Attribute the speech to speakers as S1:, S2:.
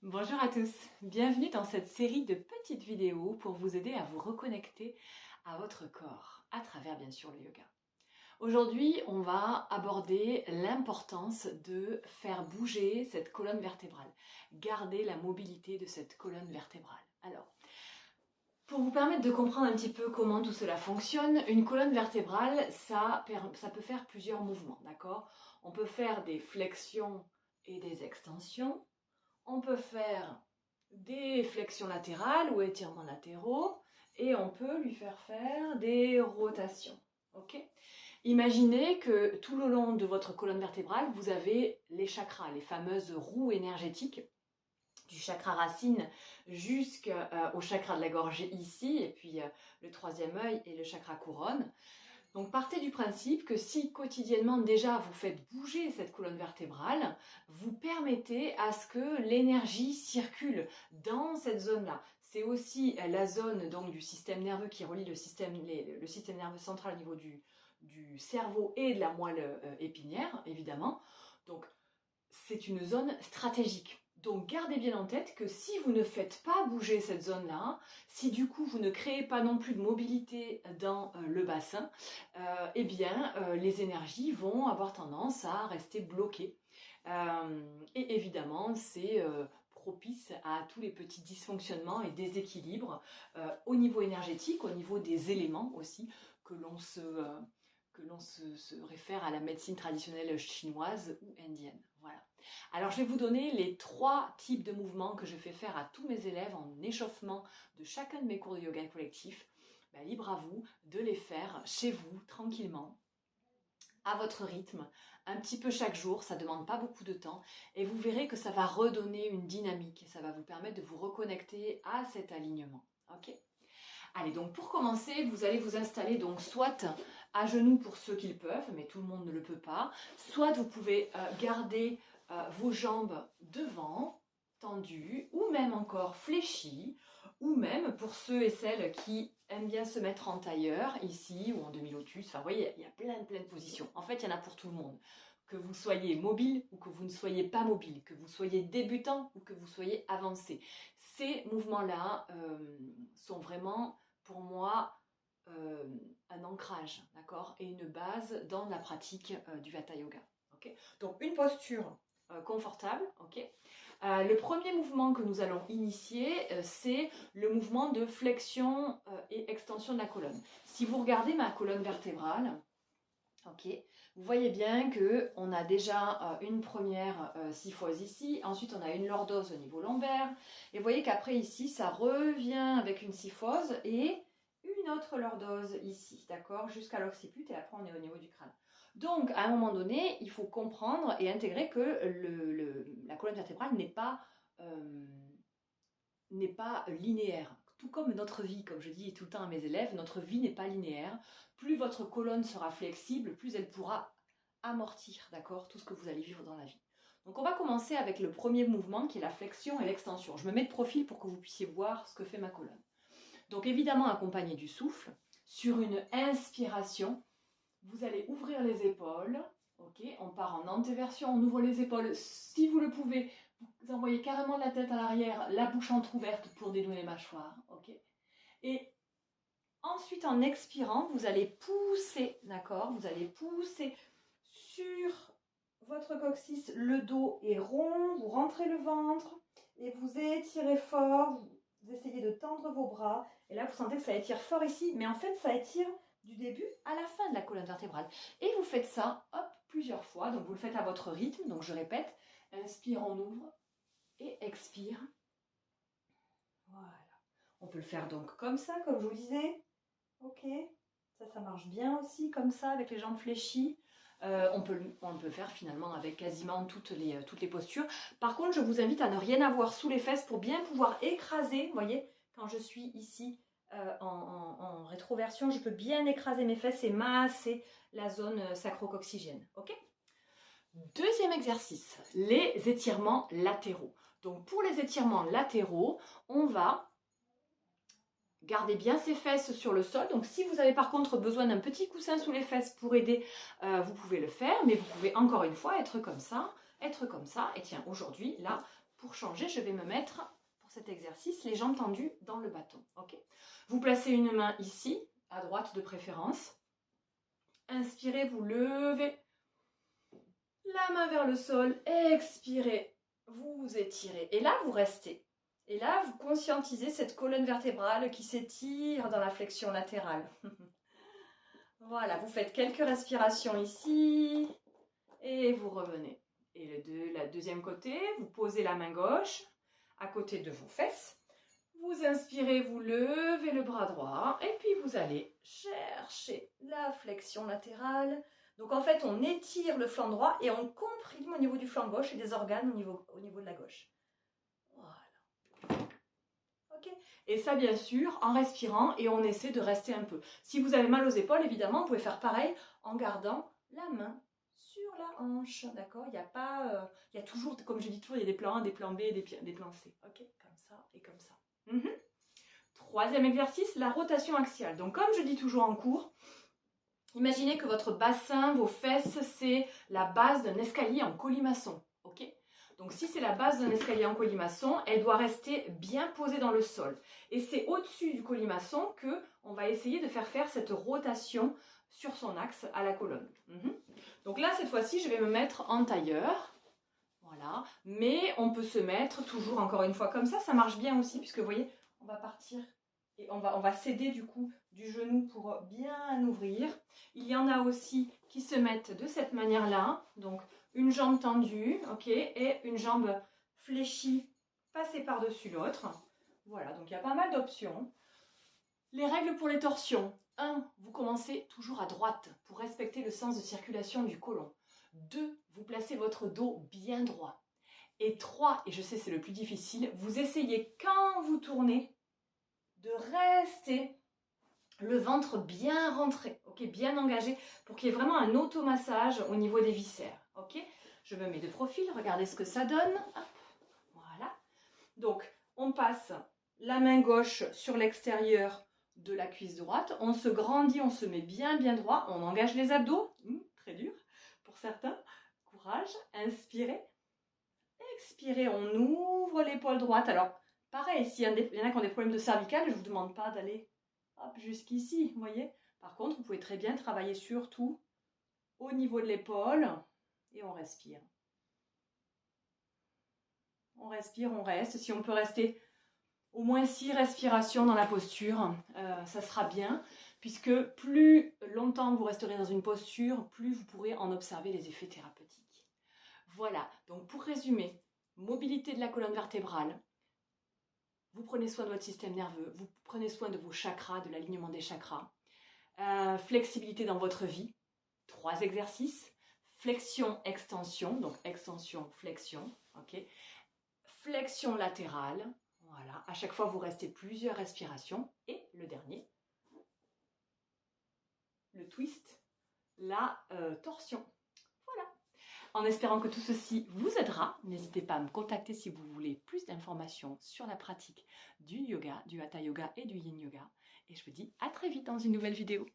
S1: Bonjour à tous, bienvenue dans cette série de petites vidéos pour vous aider à vous reconnecter à votre corps, à travers bien sûr le yoga. Aujourd'hui, on va aborder l'importance de faire bouger cette colonne vertébrale, garder la mobilité de cette colonne vertébrale. Alors, pour vous permettre de comprendre un petit peu comment tout cela fonctionne, une colonne vertébrale, ça peut faire plusieurs mouvements, d'accord? On peut faire des flexions et des extensions. On peut faire des flexions latérales ou étirements latéraux et on peut lui faire des rotations. Ok? Imaginez que tout le long de votre colonne vertébrale, vous avez les chakras, les fameuses roues énergétiques, du chakra racine jusqu'au chakra de la gorge ici, et puis le troisième œil et le chakra couronne. Donc partez du principe que si quotidiennement déjà vous faites bouger cette colonne vertébrale, vous permettez à ce que l'énergie circule dans cette zone-là. C'est aussi la zone donc, du système nerveux qui relie le système nerveux central au niveau du cerveau et de la moelle épinière, évidemment. Donc c'est une zone stratégique. Donc gardez bien en tête que si vous ne faites pas bouger cette zone-là, si du coup vous ne créez pas non plus de mobilité dans le bassin, eh bien les énergies vont avoir tendance à rester bloquées. Et évidemment, c'est propice à tous les petits dysfonctionnements et déséquilibres au niveau énergétique, au niveau des éléments aussi, que l'on se réfère à la médecine traditionnelle chinoise ou indienne. Voilà. Alors je vais vous donner les 3 types de mouvements que je fais faire à tous mes élèves en échauffement de chacun de mes cours de yoga collectif. Libre à vous de les faire chez vous, tranquillement, à votre rythme, un petit peu chaque jour, ça ne demande pas beaucoup de temps, et vous verrez que ça va redonner une dynamique, et ça va vous permettre de vous reconnecter à cet alignement. Ok ? Allez, donc pour commencer, vous allez vous installer donc soit à genoux pour ceux qui le peuvent, mais tout le monde ne le peut pas, soit vous pouvez garder vos jambes devant, tendues, ou même encore fléchies, ou même pour ceux et celles qui aiment bien se mettre en tailleur, ici, ou en demi-lotus, enfin vous voyez, il y a plein de positions. En fait, il y en a pour tout le monde. Que vous soyez mobile ou que vous ne soyez pas mobile, que vous soyez débutant ou que vous soyez avancé. Ces mouvements-là sont vraiment, pour moi, un ancrage, d'accord, et une base dans la pratique du Hatha Yoga. Okay, donc une posture confortable. Okay. Le premier mouvement que nous allons initier, c'est le mouvement de flexion et extension de la colonne. Si vous regardez ma colonne vertébrale, ok, vous voyez bien qu'on a déjà une première syphose ici, ensuite on a une lordose au niveau lombaire, et vous voyez qu'après ici, ça revient avec une syphose et une autre lordose ici, d'accord, jusqu'à l'occiput, et après on est au niveau du crâne. Donc, à un moment donné, il faut comprendre et intégrer que la colonne vertébrale n'est pas linéaire. Tout comme notre vie, comme je dis tout le temps à mes élèves, notre vie n'est pas linéaire. Plus votre colonne sera flexible, plus elle pourra amortir, d'accord, tout ce que vous allez vivre dans la vie. Donc on va commencer avec le premier mouvement qui est la flexion et l'extension. Je me mets de profil pour que vous puissiez voir ce que fait ma colonne. Donc évidemment accompagné du souffle. Sur une inspiration, vous allez ouvrir les épaules. Ok, on part en antéversion, on ouvre les épaules. Si vous le pouvez, vous envoyez carrément la tête à l'arrière, la bouche entrouverte pour dénouer les mâchoires. Ok. Et ensuite, en expirant, vous allez pousser, d'accord? Vous allez pousser sur votre coccyx, le dos est rond, vous rentrez le ventre et vous étirez fort. Vous essayez de tendre vos bras. Et là, vous sentez que ça étire fort ici, mais en fait, ça étire du début à la fin de la colonne vertébrale. Et vous faites ça, hop, plusieurs fois. Donc, vous le faites à votre rythme. Donc, je répète, inspire, on ouvre et expire. Voilà. On peut le faire donc comme ça, comme je vous disais. Ok. Ça marche bien aussi, comme ça, avec les jambes fléchies. On peut le faire finalement avec quasiment toutes les postures. Par contre, je vous invite à ne rien avoir sous les fesses pour bien pouvoir écraser. Vous voyez, quand je suis ici en rétroversion, je peux bien écraser mes fesses et masser la zone sacro-coccygienne. Ok ? Deuxième exercice, les étirements latéraux. Donc pour les étirements latéraux, on va garder bien ses fesses sur le sol. Donc si vous avez par contre besoin d'un petit coussin sous les fesses pour aider, vous pouvez le faire. Mais vous pouvez encore une fois être comme ça. Et tiens, aujourd'hui, là, pour changer, je vais me mettre, pour cet exercice, les jambes tendues dans le bâton. Okay, vous placez une main ici, à droite de préférence. Inspirez, vous levez la main vers le sol. Expirez, vous étirez. Et là, vous restez. Et là, vous conscientisez cette colonne vertébrale qui s'étire dans la flexion latérale. Voilà, vous faites quelques respirations ici. Et vous revenez. Et la deuxième côté, vous posez la main gauche à côté de vos fesses. Vous inspirez, vous levez le bras droit. Et puis, vous allez chercher la flexion latérale. Donc, en fait, on étire le flanc droit et on comprime au niveau du flanc gauche et des organes au niveau de la gauche. Voilà. Ok. Et ça, bien sûr, en respirant et on essaie de rester un peu. Si vous avez mal aux épaules, évidemment, vous pouvez faire pareil en gardant la main sur la hanche, d'accord? Il y a pas, il y a toujours, comme je dis toujours, il y a des plans A, des plans B, des plans C, ok? Comme ça et comme ça. Troisième exercice, la rotation axiale. Donc, comme je dis toujours en cours, imaginez que votre bassin, vos fesses, c'est la base d'un escalier en colimaçon, ok? Donc, si c'est la base d'un escalier en colimaçon, elle doit rester bien posée dans le sol. Et c'est au-dessus du colimaçon qu'on va essayer de faire cette rotation sur son axe à la colonne. Donc là, cette fois-ci, je vais me mettre en tailleur. Voilà. Mais on peut se mettre toujours, encore une fois, comme ça marche bien aussi, puisque vous voyez, on va partir et on va céder du coup du genou pour bien ouvrir. Il y en a aussi qui se mettent de cette manière-là. Donc, une jambe tendue, ok, et une jambe fléchie, passée par-dessus l'autre. Voilà, donc il y a pas mal d'options. Les règles pour les torsions. 1. Vous commencez toujours à droite pour respecter le sens de circulation du côlon. 2. Vous placez votre dos bien droit. Et 3, et je sais c'est le plus difficile, vous essayez quand vous tournez de rester le ventre bien rentré, ok, bien engagé, pour qu'il y ait vraiment un automassage au niveau des viscères. Ok, je me mets de profil, regardez ce que ça donne. Hop, voilà. Donc, on passe la main gauche sur l'extérieur de la cuisse droite, on se grandit, on se met bien droit, on engage les abdos, très dur pour certains, courage, inspirez, expirez, on ouvre l'épaule droite. Alors, pareil, s'il y en a qui ont des problèmes de cervicales, je ne vous demande pas d'aller jusqu'ici, vous voyez. Par contre, vous pouvez très bien travailler surtout au niveau de l'épaule et on respire. On respire, on reste. Si on peut rester au moins 6 respirations dans la posture, ça sera bien, puisque plus longtemps vous resterez dans une posture, plus vous pourrez en observer les effets thérapeutiques. Voilà, donc pour résumer, mobilité de la colonne vertébrale, vous prenez soin de votre système nerveux, vous prenez soin de vos chakras, de l'alignement des chakras, flexibilité dans votre vie, 3 exercices, flexion, extension, donc extension, flexion, ok, flexion latérale, voilà, à chaque fois vous restez plusieurs respirations, et le dernier, le twist, la torsion. Voilà. En espérant que tout ceci vous aidera, n'hésitez pas à me contacter si vous voulez plus d'informations sur la pratique du yoga, du hatha yoga et du yin yoga. Et je vous dis à très vite dans une nouvelle vidéo.